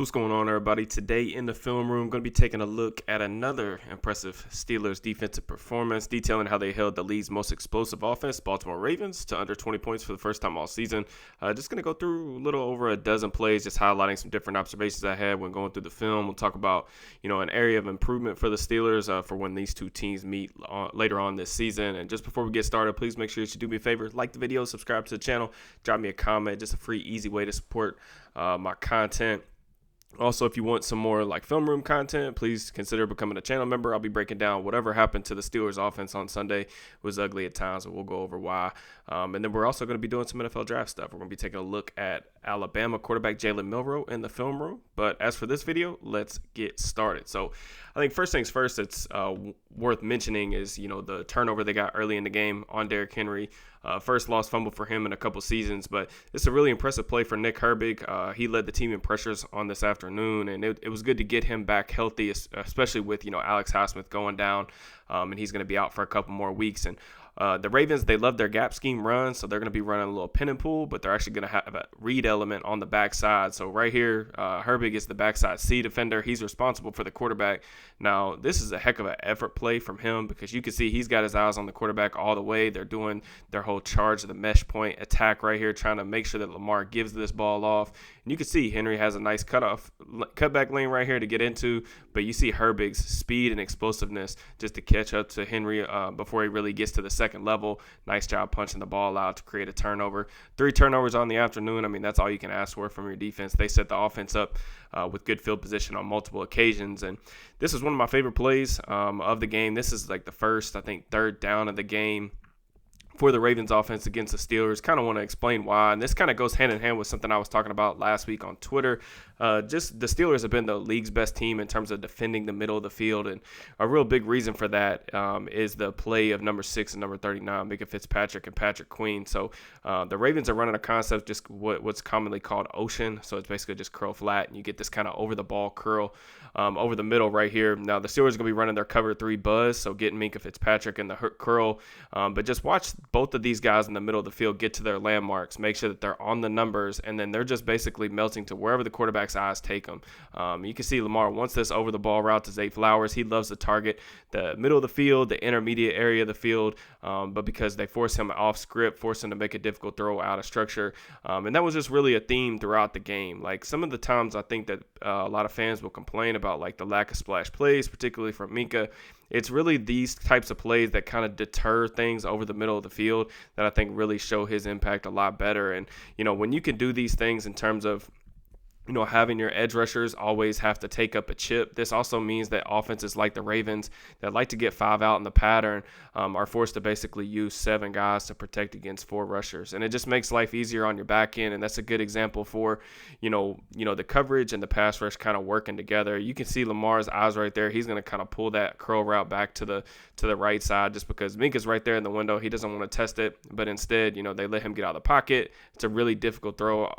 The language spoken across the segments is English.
What's going on, everybody? Today in the film room, going to be taking a look at another impressive Steelers defensive performance, detailing how they held the league's most explosive offense, Baltimore Ravens, to under 20 points for the first time all season. Just going to go through a little over a dozen plays, just highlighting some different observations I had when going through the film. We'll talk about, an area of improvement for the Steelers for when these two teams meet later on this season. And just before we get started, please make sure you do me a favor, like the video, subscribe to the channel, drop me a comment. Just a free, easy way to support my content. Also, if you want some more film room content, please consider becoming a channel member. I'll be breaking down whatever happened to the Steelers offense on Sunday. It was ugly at times, and we'll go over why. And then we're also going to be doing some NFL draft stuff. We're going to be taking a look at Alabama quarterback Jalen Milroe in the film room. But as for this video, let's get started. So I think first things first, it's worth mentioning is, the turnover they got early in the game on Derrick Henry. First lost fumble for him in a couple seasons, but it's a really impressive play for Nick Herbig. He led the team in pressures on this afternoon, and it was good to get him back healthy, especially with, Alex Highsmith going down, and he's going to be out for a couple more weeks. And the Ravens, they love their gap scheme runs, so they're going to be running a little pin and pull, but they're actually going to have a read element on the backside. So right here, Herbig is the backside C defender. He's responsible for the quarterback. Now, this is a heck of an effort play from him because you can see he's got his eyes on the quarterback all the way. They're doing their whole charge of the mesh point attack right here, trying to make sure that Lamar gives this ball off. And you can see Henry has a nice cutback lane right here to get into, but you see Herbig's speed and explosiveness just to catch up to Henry before he really gets to the second level. Nice job punching the ball out to create a turnover. 3 turnovers on the afternoon. I mean, that's all you can ask for from your defense. They set the offense up with good field position on multiple occasions, and this is one of my favorite plays of the game. This is like the first, I think, third down of the game for the Ravens offense against the Steelers. Kind of want to explain why, and this kind of goes hand in hand with something I was talking about last week on Twitter. Just the Steelers have been the league's best team in terms of defending the middle of the field, and a real big reason for that is the play of number 6 and number 39, Micah Fitzpatrick and Patrick Queen. So the Ravens are running a concept, just what's commonly called ocean. So it's basically just curl flat, and you get this kind of over the ball curl over the middle right here. Now the Steelers are going to be running their cover 3 buzz, so getting Micah Fitzpatrick in the curl, but just watch both of these guys in the middle of the field get to their landmarks, make sure that they're on the numbers, and then they're just basically melting to wherever the quarterback's eyes take them. You can see Lamar wants this over the ball route to Zay Flowers. He loves to target the middle of the field, the intermediate area of the field, but because they force him off script, force him to make a difficult throw out of structure, and that was just really a theme throughout the game. Like some of the times I think that a lot of fans will complain about like the lack of splash plays, particularly from Micah. It's really these types of plays that kind of deter things over the middle of the field that I think really show his impact a lot better. And, when you can do these things in terms of having your edge rushers always have to take up a chip. This also means that offenses like the Ravens that like to get 5 out in the pattern are forced to basically use 7 guys to protect against 4 rushers. And it just makes life easier on your back end. And that's a good example for, the coverage and the pass rush kind of working together. You can see Lamar's eyes right there. He's going to kind of pull that curl route back to the right side just because Minka's right there in the window. He doesn't want to test it, but instead, they let him get out of the pocket. It's a really difficult throw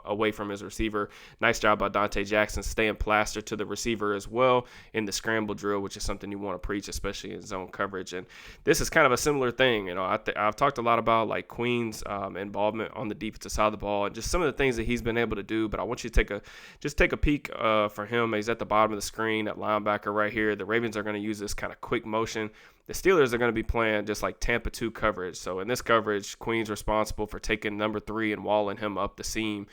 away from his receiver. Nice job by Dante Jackson staying plastered to the receiver as well in the scramble drill, which is something you want to preach, especially in zone coverage. And this is kind of a similar thing. I've talked a lot about like Queen's involvement on the defensive side of the ball and just some of the things that he's been able to do. But I want you to take a peek for him. He's at the bottom of the screen at linebacker right here. The Ravens are going to use this kind of quick motion. The Steelers are going to be playing just like Tampa 2 coverage. So in this coverage, Queen's responsible for taking number 3 and walling him up the seam.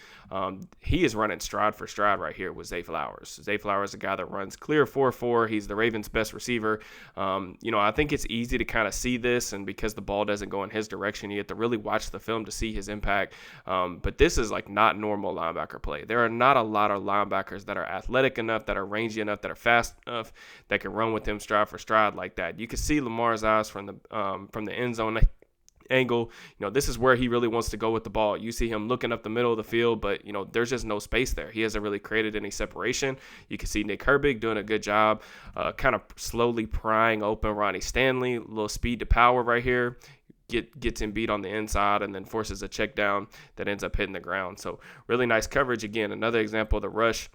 He is running stride for stride right here with Zay Flowers. Zay Flowers is a guy that runs clear 4-4. He's the Ravens' best receiver. I think it's easy to kind of see this, and because the ball doesn't go in his direction, you have to really watch the film to see his impact. But this is like not normal linebacker play. There are not a lot of linebackers that are athletic enough, that are rangy enough, that are fast enough, that can run with him stride for stride like that. You can see Lamar's eyes from the end zone angle. This is where he really wants to go with the ball. You see him looking up the middle of the field, but there's just no space there. He hasn't really created any separation. You can see Nick Herbig doing a good job, kind of slowly prying open Ronnie Stanley. A little speed to power right here. Gets him beat on the inside and then forces a check down that ends up hitting the ground. So really nice coverage. Again, another example of the rush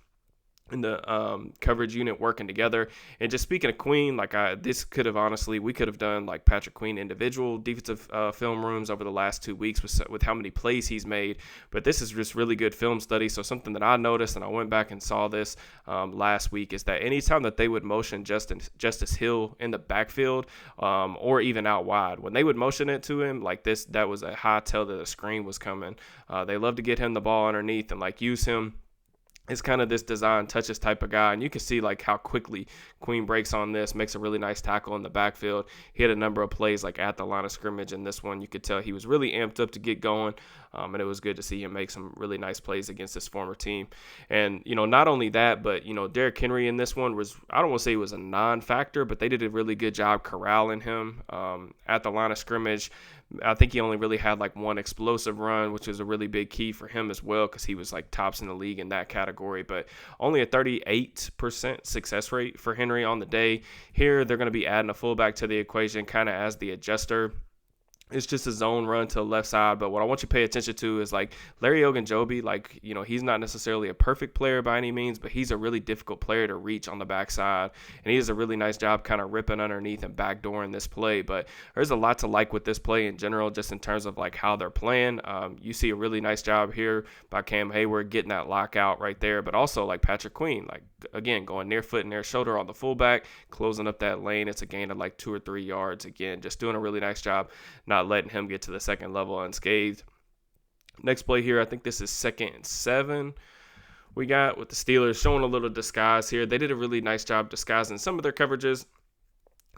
in the coverage unit working together. And just speaking of Queen, this could have honestly, we could have done like Patrick Queen individual defensive film rooms over the last 2 weeks with how many plays he's made. But this is just really good film study. So something that I noticed, and I went back and saw this last week, is that anytime that they would motion Justice Hill in the backfield or even out wide, when they would motion it to him like this, that was a high tell that a screen was coming. They love to get him the ball underneath and like use him. It's kind of this design touches type of guy, and you can see like how quickly Queen breaks on this, makes a really nice tackle in the backfield. He had a number of plays like at the line of scrimmage, and this one you could tell he was really amped up to get going, and it was good to see him make some really nice plays against his former team. And not only that, but Derrick Henry in this one was, I don't want to say he was a non-factor, but they did a really good job corralling him at the line of scrimmage. I think he only really had like one explosive run, which was a really big key for him as well, because he was like tops in the league in that category. But only a 38% success rate for Henry on the day. Here, they're going to be adding a fullback to the equation kind of as the adjuster. It's just a zone run to the left side. But what I want you to pay attention to is like Larry Ogunjobi, he's not necessarily a perfect player by any means, but he's a really difficult player to reach on the backside. And he does a really nice job kind of ripping underneath and backdooring this play. But there's a lot to like with this play in general, just in terms of like how they're playing. You see a really nice job here by Cam Hayward getting that lockout right there, but also like Patrick Queen, like again, going near foot and near shoulder on the fullback, closing up that lane. It's a gain of like 2 or 3 yards. Again, just doing a really nice job, not letting him get to the second level unscathed. Next play here, I think this is 2nd and 7. We got with the Steelers showing a little disguise here. They did a really nice job disguising some of their coverages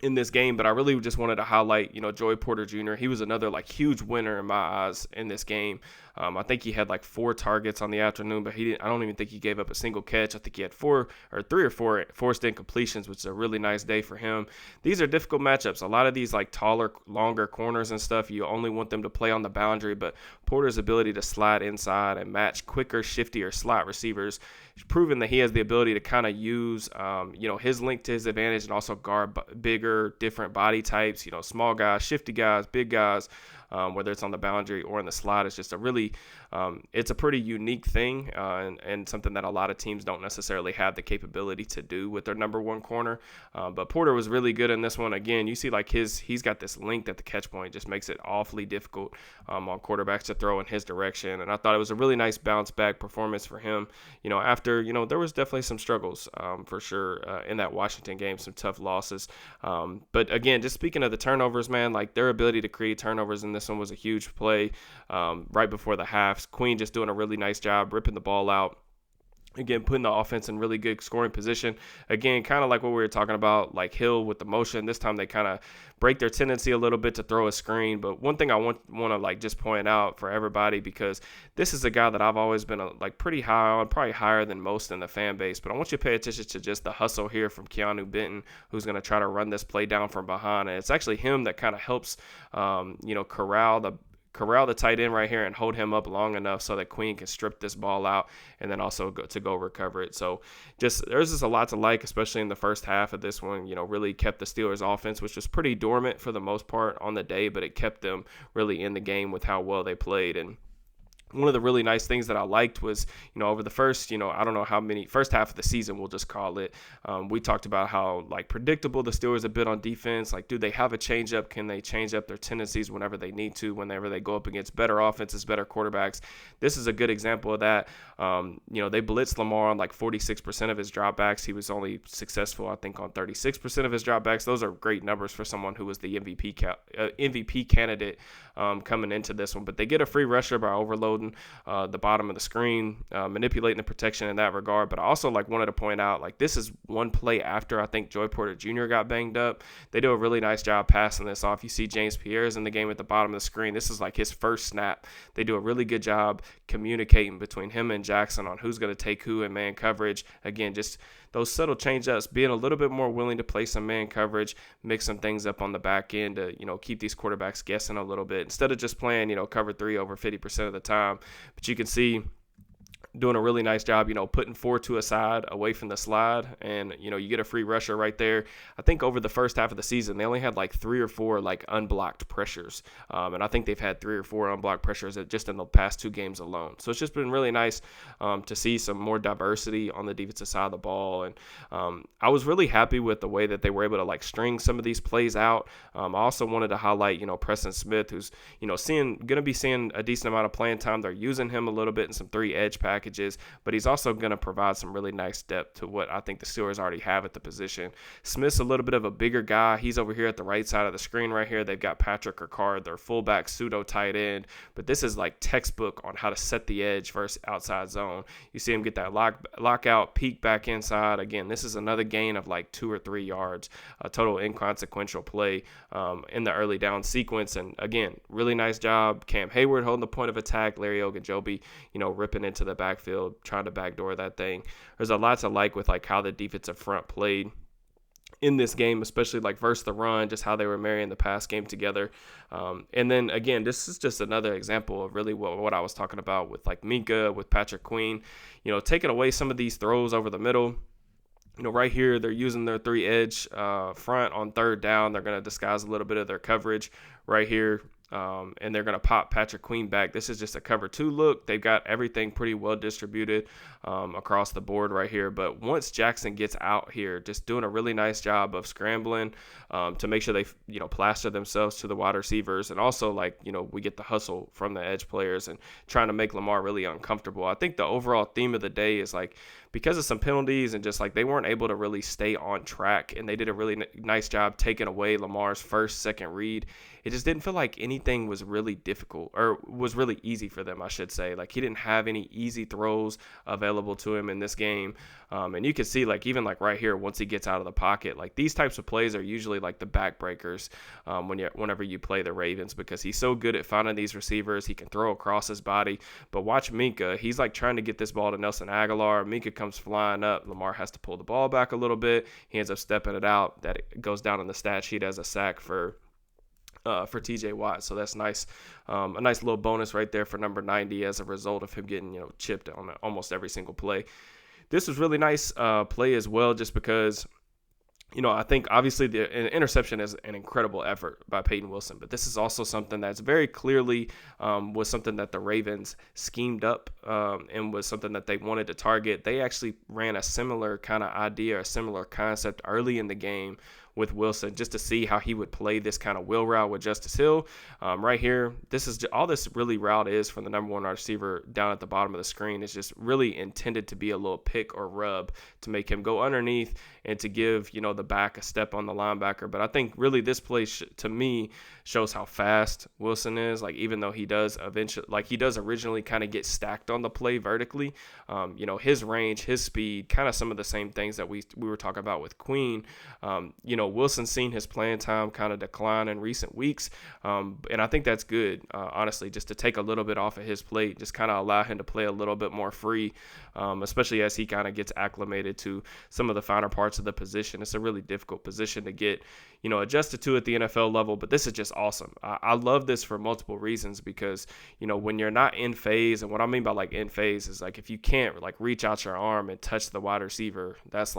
in this game, but I really just wanted to highlight, Joey Porter Jr. He was another like huge winner in my eyes in this game. I think he had like 4 targets on the afternoon, but I don't even think he gave up a single catch. I think he had 3 or 4 forced incompletions, which is a really nice day for him. These are difficult matchups. A lot of these like taller, longer corners and stuff, you only want them to play on the boundary, but Porter's ability to slide inside and match quicker, shiftier slot receivers, proven that he has the ability to kind of use, his length to his advantage and also guard bigger, different body types, small guys, shifty guys, big guys. Whether it's on the boundary or in the slot, it's just it's a pretty unique thing and something that a lot of teams don't necessarily have the capability to do with their number one corner. But Porter was really good in this one. Again, you see like he's got this length at the catch point, just makes it awfully difficult on quarterbacks to throw in his direction. And I thought it was a really nice bounce back performance for him. After, there was definitely some struggles for sure in that Washington game, some tough losses. But again, just speaking of the turnovers, man, like their ability to create turnovers in this one was a huge play right before the half. Queen just doing a really nice job ripping the ball out. Again, putting the offense in really good scoring position. Again, kind of like what we were talking about, like Hill with the motion. This time they kind of break their tendency a little bit to throw a screen. But one thing I want to like just point out for everybody, because this is a guy that I've always been like pretty high on, probably higher than most in the fan base. But I want you to pay attention to just the hustle here from Keanu Benton, who's going to try to run this play down from behind. And it's actually him that kind of helps, corral the tight end right here and hold him up long enough so that Queen can strip this ball out and then also go recover it. So there's just a lot to like, especially in the first half of this one. Really kept the Steelers offense, which was pretty dormant for the most part on the day, but it kept them really in the game with how well they played. And one of the really nice things that I liked was, over the first, I don't know how many, first half of the season, we'll just call it, we talked about how, like, predictable the Steelers have been on defense. Like, do they have a change-up? Can they change up their tendencies whenever they need to, whenever they go up against better offenses, better quarterbacks? This is a good example of that. They blitzed Lamar on, like, 46% of his dropbacks. He was only successful, I think, on 36% of his dropbacks. Those are great numbers for someone who was the MVP candidate coming into this one. But they get a free rusher by overloading the bottom of the screen, manipulating the protection in that regard. But I also wanted to point out, this is one play after I think Joey Porter Jr. got banged up. They do a really nice job passing this off. You see James Pierre's in the game at the bottom of the screen. This is like his first snap. They do a really good job communicating between him and Jackson on who's going to take who in man coverage. Again, just those subtle change-ups, being a little bit more willing to play some man coverage, mix some things up on the back end to, keep these quarterbacks guessing a little bit instead of just playing, cover 3 over 50% of the time. But you can see doing a really nice job, putting 4-2 aside away from the slide. And, you get a free rusher right there. I think over the first half of the season, they only had like 3 or 4 like unblocked pressures. And I think they've had 3 or 4 unblocked pressures just in the past 2 games alone. So it's just been really nice to see some more diversity on the defensive side of the ball. And I was really happy with the way that they were able to like string some of these plays out. I also wanted to highlight, Preston Smith, who's, going to be seeing a decent amount of playing time. They're using him a little bit in some 3 edge packages, but he's also going to provide some really nice depth to what I think the Steelers already have at the position. Smith's a little bit of a bigger guy. He's over here at the right side of the screen right here. They've got Patrick Ricard, their fullback pseudo tight end, but this is like textbook on how to set the edge versus outside zone. You see him get that lockout, peek back inside. Again, this is another gain of like 2 or 3 yards, a total inconsequential play in the early down sequence. And again, really nice job. Cam Hayward holding the point of attack. Larry Ogunjobi, ripping into the backfield, trying to backdoor that thing. There's a lot to like with like how the defensive front played in this game, especially like versus the run, just how they were marrying the pass game together. And then again, this is just another example of really what I was talking about with like Minka, with Patrick Queen, taking away some of these throws over the middle. Right here, they're using their 3 edge front on third down. They're going to disguise a little bit of their coverage right here. And they're going to pop Patrick Queen back. This is just a cover 2 look. They've got everything pretty well distributed across the board right here. But once Jackson gets out here, just doing a really nice job of scrambling to make sure they, plaster themselves to the wide receivers. And also, we get the hustle from the edge players and trying to make Lamar really uncomfortable. I think the overall theme of the day is because of some penalties and just they weren't able to really stay on track, and they did a really nice job taking away Lamar's second read. It just didn't feel like anything was really difficult, or was really easy for them, I should say. He didn't have any easy throws available to him in this game. And you can see even right here, once he gets out of the pocket, these types of plays are usually the backbreakers whenever you play the Ravens, because he's so good at finding these receivers. He can throw across his body. But watch Minka. He's trying to get this ball to Nelson Aguilar. Minka comes flying up. Lamar has to pull the ball back a little bit. He ends up stepping it out. That it goes down on the stat sheet as a sack for TJ Watt. So that's nice. A nice little bonus right there for number 90 as a result of him getting, chipped on almost every single play. This was really nice play as well, just because, I think obviously the interception is an incredible effort by Peyton Wilson, but this is also something that's very clearly was something that the Ravens schemed up and was something that they wanted to target. They actually ran a similar kind of idea, a similar concept early in the game with Wilson, just to see how he would play this kind of wheel route with Justice Hill. Right here, this is all this really route is from the number 1 receiver down at the bottom of the screen is just really intended to be a little pick or rub to make him go underneath and to give, the back a step on the linebacker. But I think really this play to me shows how fast Wilson is. Even though he does originally kind of get stacked on the play vertically, his range, his speed, kind of some of the same things that we were talking about with Queen. Wilson's seen his playing time kind of decline in recent weeks, and I think that's good, honestly, just to take a little bit off of his plate, just kind of allow him to play a little bit more free, especially as he kind of gets acclimated to some of the finer parts of the position. It's a really difficult position to get, adjusted to at the NFL level, but this is just awesome. I love this for multiple reasons, because, when you're not in phase, and what I mean by in phase is if you can't reach out your arm and touch the wide receiver, that's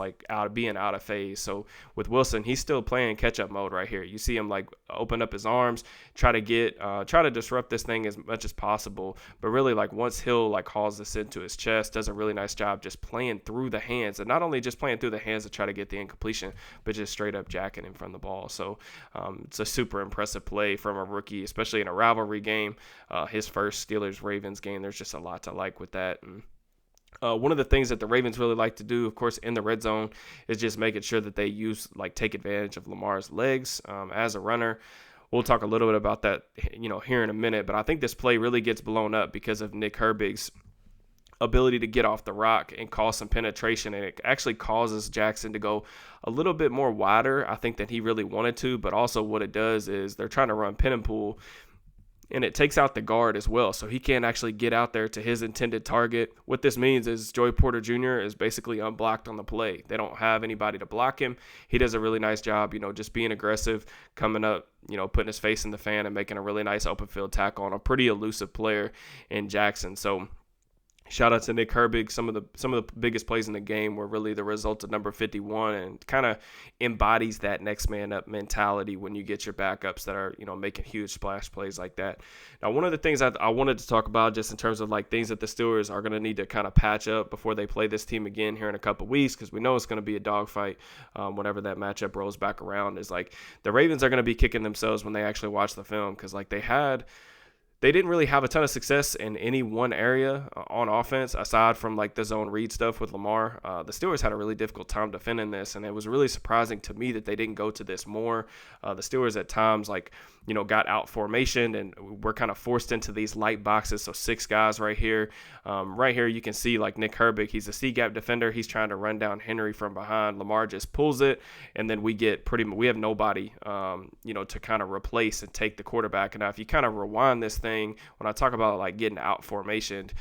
being out of phase. So with Wilson, he's still playing catch-up mode right here. You see him open up his arms, try to disrupt this thing as much as possible. But really, once Hill hauls this into his chest, does a really nice job just playing through the hands, and not only just playing through the hands to try to get the incompletion, but just straight up jacking him from the ball. So it's a super impressive play from a rookie, especially in a rivalry game. His first Steelers-Ravens game. There's just a lot to like with that. And one of the things that the Ravens really like to do, of course, in the red zone is just making sure that they take advantage of Lamar's legs as a runner. We'll talk a little bit about that, here in a minute. But I think this play really gets blown up because of Nick Herbig's ability to get off the rock and cause some penetration, and it actually causes Jackson to go a little bit more wider, I think, than he really wanted to. But also what it does is they're trying to run pin and pull, and it takes out the guard as well, so he can't actually get out there to his intended target. What this means is Joey Porter Jr. is basically unblocked on the play. They don't have anybody to block him. He does a really nice job, just being aggressive, coming up, putting his face in the fan and making a really nice open field tackle on a pretty elusive player in Jackson. So Shout out to Nick Herbig. Some of the biggest plays in the game were really the result of number 51, and kind of embodies that next man up mentality when you get your backups that are making huge splash plays like that. Now, one of the things I wanted to talk about, just in terms of like things that the Steelers are going to need to kind of patch up before they play this team again here in a couple weeks, because we know it's going to be a dogfight whenever that matchup rolls back around, is like the Ravens are going to be kicking themselves when they actually watch the film, because like they didn't really have a ton of success in any one area on offense, aside from like the zone read stuff with Lamar. The Steelers had a really difficult time defending this, and it was really surprising to me that they didn't go to this more. The Steelers at times got out formation and were kind of forced into these light boxes. So 6 guys right here. Right here you can see like Nick Herbig, he's a C-gap defender. He's trying to run down Henry from behind. Lamar just pulls it, and then we have nobody to kind of replace and take the quarterback. And now if you kind of rewind this thing, when I talk about like getting out formationed,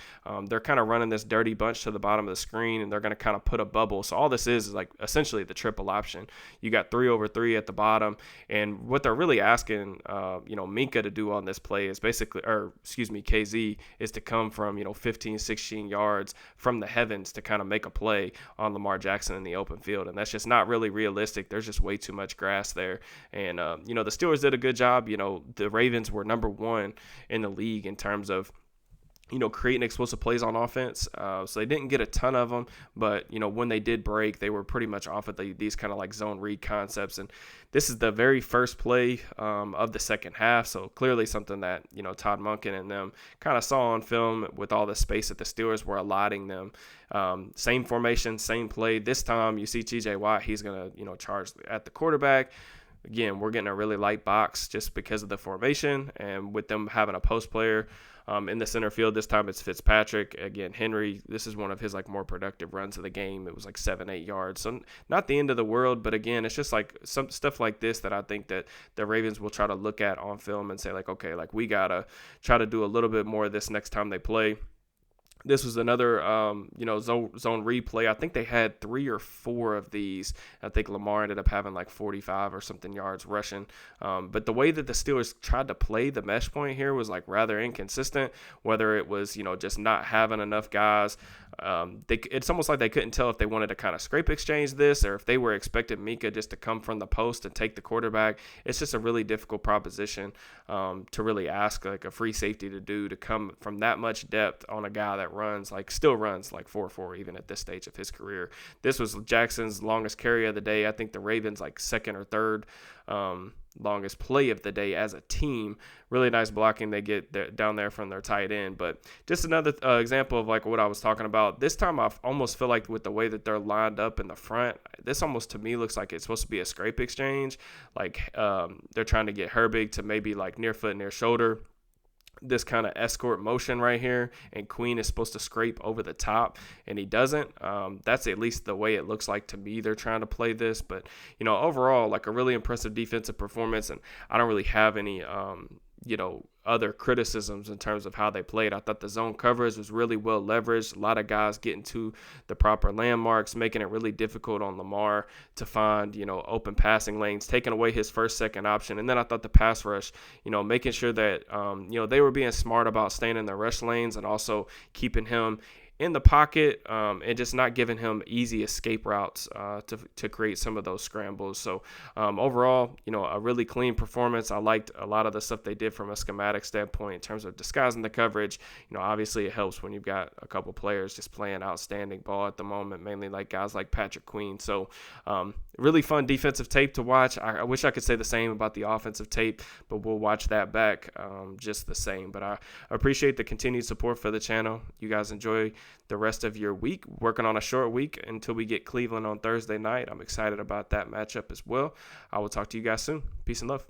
they're kind of running this dirty bunch to the bottom of the screen, and they're going to kind of put a bubble. So all this is like essentially the triple option. You got 3 over 3 at the bottom, and what they're really asking Minka to do on this play is KZ is to come from 15, 16 yards from the heavens to kind of make a play on Lamar Jackson in the open field, and that's just not really realistic. There's just way too much grass there, and the Steelers did a good job. The Ravens were number 1 in the league in terms of creating explosive plays on offense. So they didn't get a ton of them, but, when they did break, they were pretty much off of these kind of like zone read concepts. And this is the very first play of the second half. So clearly something that, Todd Monken and them kind of saw on film with all the space that the Steelers were allotting them. Same formation, same play. This time you see TJ Watt, he's going to, charge at the quarterback. Again, we're getting a really light box just because of the formation, and with them having a post player in the center field. This time it's Fitzpatrick. Again, Henry, this is one of his like more productive runs of the game. It was like 7-8 yards. So not the end of the world, but again, it's just like some stuff like this that I think that the Ravens will try to look at on film and say like, okay, like we got to try to do a little bit more of this next time they play. This was another, zone replay. I think they had 3 or 4 of these. I think Lamar ended up having like 45 or something yards rushing. But the way that the Steelers tried to play the mesh point here was like rather inconsistent, whether it was, just not having enough guys. It's almost like they couldn't tell if they wanted to kind of scrape exchange this or if they were expecting Minka just to come from the post and take the quarterback. It's just a really difficult proposition to really ask like a free safety to come from that much depth on a guy that still runs like 4.4 even at this stage of his career. This was Jackson's longest carry of the day. I think the Ravens like second or third longest play of the day as a team. Really nice blocking they get down there from their tight end. But just another example of like what I was talking about. This time I almost feel like with the way that they're lined up in the front, this almost to me looks like it's supposed to be a scrape exchange. Like they're trying to get Herbig to maybe like near foot, near shoulder. This kind of escort motion right here, and Queen is supposed to scrape over the top, and he doesn't. That's at least the way it looks like to me they're trying to play this. But overall, like a really impressive defensive performance, and I don't really have any other criticisms in terms of how they played. I thought the zone coverage was really well leveraged. A lot of guys getting to the proper landmarks, making it really difficult on Lamar to find, open passing lanes, taking away his first, second option. And then I thought the pass rush, making sure that, they were being smart about staying in the rush lanes and also keeping him in the pocket and just not giving him easy escape routes to create some of those scrambles. So overall, a really clean performance. I liked a lot of the stuff they did from a schematic standpoint in terms of disguising the coverage. Obviously it helps when you've got a couple players just playing outstanding ball at the moment, mainly like guys like Patrick Queen. So really fun defensive tape to watch. I wish I could say the same about the offensive tape, but we'll watch that back just the same. But I appreciate the continued support for the channel. You guys enjoy the rest of your week, working on a short week until we get Cleveland on Thursday night. I'm excited about that matchup as well. I will talk to you guys soon. Peace and love.